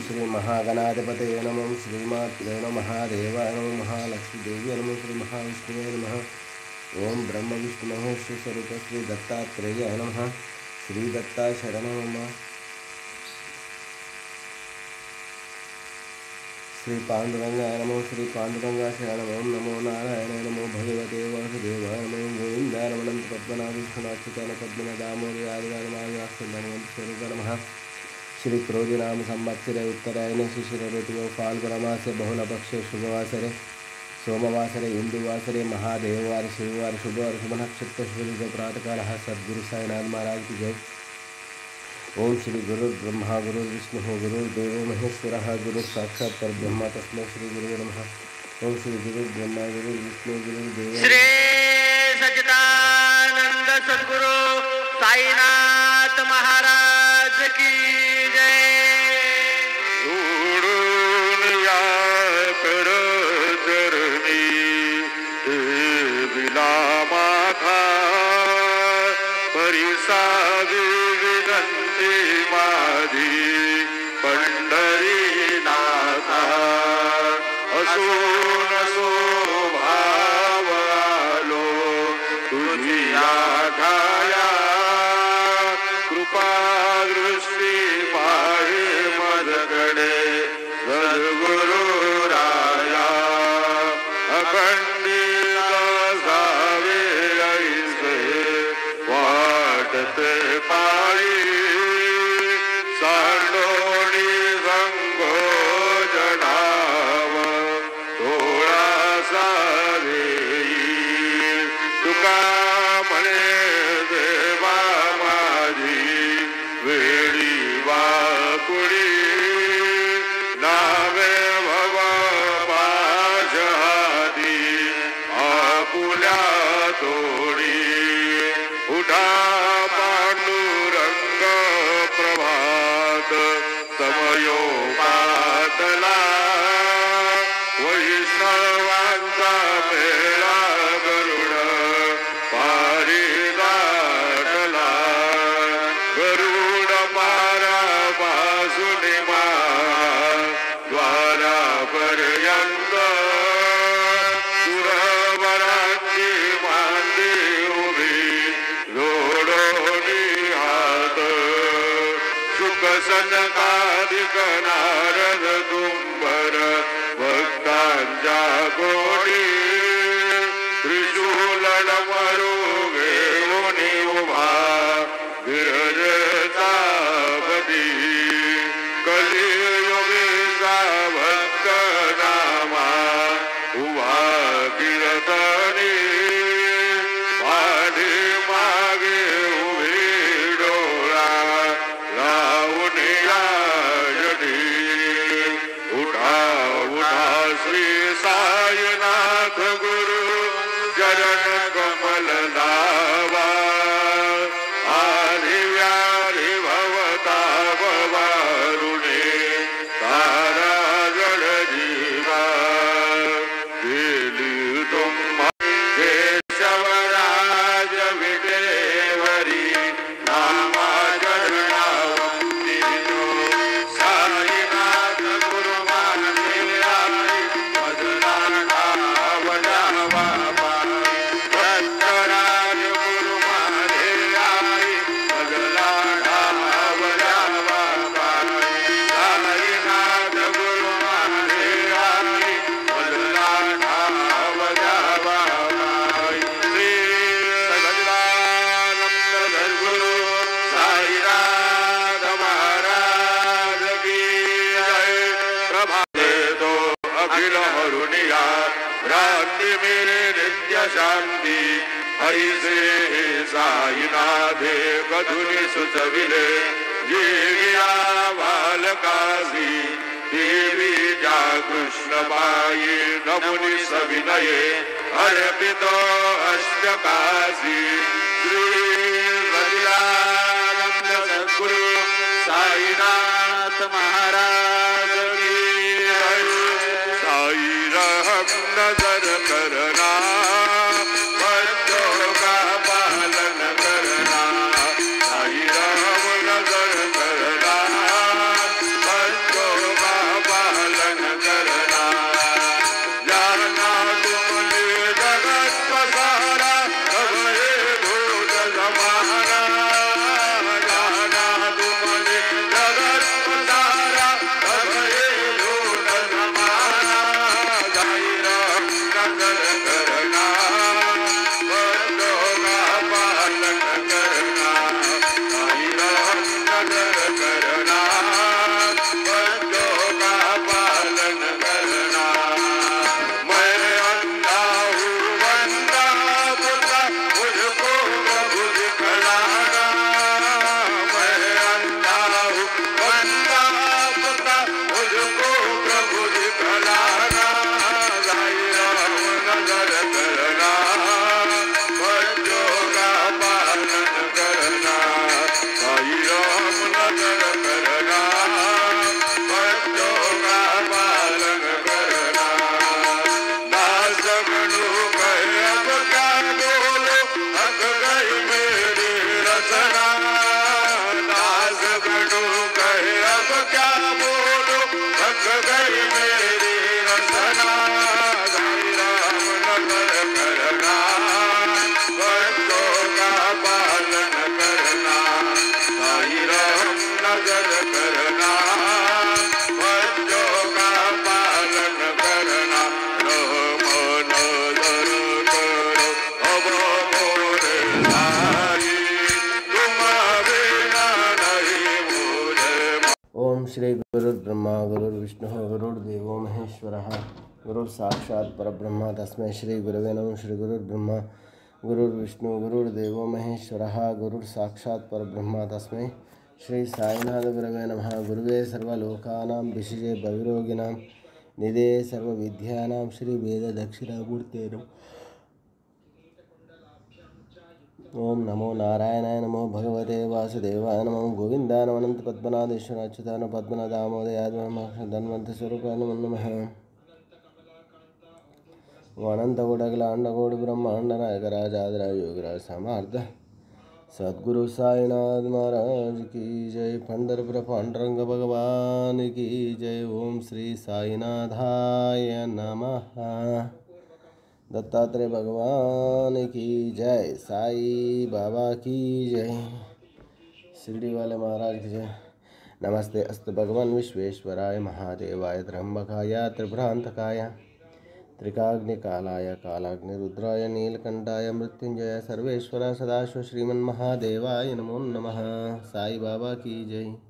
श्री महागणाधिपतये नमः श्रीमात्रे नमः महादेवाय नमः महालक्ष्मीदेवी नमः श्री महाविष्णुवे नमः ओम ब्रह्म विष्णु महेश स्वरूप श्री दत्तात्रेयाय नमः श्री दत्ता शरणं नमः श्री पांडुरंगाय नमो श्री पांडुरंगा शरणं ओम नमो नारायणाय नमो भगवते वासुदेवाय नमो गोविन्दाय नमो अनंत पद्मनाभ विष्णुनाथाय पद्मनादामोदयादिवारमायास्वरूप नमः श्री क्रोधी नाम संवत्सरे उत्तरायण शिशिर ऋतु फाल्गुनमासे बहुलपक्षे शुभवासरे सोमवासरे हिंदुवासरे महादेववार शिववार शुभवार शुभ नक्षत्र शुभ प्रातःकाल सद्गुरु साईनाथ महाराज की जय। ओम श्री गुरु ब्रह्मा गुरु विष्णु गुरुर्देव महेश्वर गुरु साक्षात् परब्रह्म तस्मै श्री गुरु नमः। ओम श्री गुरु ब्रह्मा गुरु विष्णु गुरुदेव श्री सच्चिदानंद सद्गुरु साईनाथ महाराज की जय। जोडून या कर चरणी देविला माथा परिसावी विनंती माझी पंढरीनाथा असून स्वभाव आलो तुझी आठाया कृपा दृष्टी पाहे मजकडे सद्गुरु राया अखंडित जावे ऐसे वाटते पायी सांडोणी संगो जनाव थोडा सावे तुका म्हणे देवा माझी वेळी वाकुडी नावे भव पाशहादी आपुल्या तोडी उठा पांडुरंग प्रभात समयो पातला वैष्णवांचा मेळा गरुड पारिदाटला गरुड पारा पासून द्वारापर्यंत सुरवरांची मांडी उभी जोडोनी हात सुख सनकादिक नारद तुंबर भक्तांच्या कोटी त्रिशूल डमरू घेऊन उभा गिरजेचा पदी कलियुगीचा भक्त नामा उभा कीर्तनी पाठी मागे उभी डोळा लावून यायडी उठा उठा श्री साईनाथ गुरु चरण कमल लावा आधी व्याधी भवताप वारुणे तारा जड जीवा गेली तुम्हा केशवराज विटेवरी नामा चरणावंदितो साईनाथ गुरु मानले आई मधुरा नावडावा दत्तराज गुरु मानले आई मधुरा नावडावा साईनाथ गुरु मानले आई मधुरा नावडावा श्री सच्चिदानंद सद्गुरु साईनाथ महाराज की जय। प्रभा देतो अखिल हरुनिया भ्रांती मेरे नित्य शांती ऐसे साईनाथे कधुनी सुचविले जीविया बालकासी देवी जा कृष्ण पायी नमुनी सविनये अर्पितो अष्टकाशी श्री सच्चिदानंद सद्गुरु साईनाथ महाराज की जय। साई रहम नजर करना बच्चों का पालन करना साई रहम नजर करना बच्चों का गुरुर्ब्रह्मा गुरुर्विष्णुः गुरुर्देवो महेश्वरः गुरुर्साक्षात् परब्रह्म तस्मै श्री गुरवे नमः। श्री गुरुर्ब्रह्मा गुरुर्विष्णु गुरुर्देवो महेश्वरः गुरुर्साक्षात् परब्रह्म तस्मै श्री साईनाथ गुरवे नमः। गुरुवे सर्वलोकानां विशेषे भविरोगिणां निधे सर्वविद्यानां श्री वेद दक्षिणामूर्ते नमः। ओम नमो नारायणाय नमो भगवते वासुदेवाय नमो गोविन्दाय नमो अनंत पद्मनाभेश्वर अच्युताय पद्मनादामोदयाय नमः। धन्वंत स्वरूपाय नमो नमः। अनंत कोटि ब्रह्मांड नायक राजाधिराज योगराज समार्थ सद्गुरु साईनाथ महाराज की जय। पंढरपुर पांडुरंग भगवान की जय। ओम श्री साईनाथाय नमः। दत्तात्रेय भगवान की जय। साई बाबा की जय। शिरडी वाले महाराज की जय। नमस्ते अस्तु भगवान विश्वेश्वराय महादेवाय त्र्यंबकाय त्रिभ्रांतकाय त्रिकाग्निकालाय कालाग्निरुद्राय नीलकंठाय मृत्युंजय सर्वेश्वराय सदाशिव श्रीमन्महादेवाय नमो नमः। साई बाबा की जय।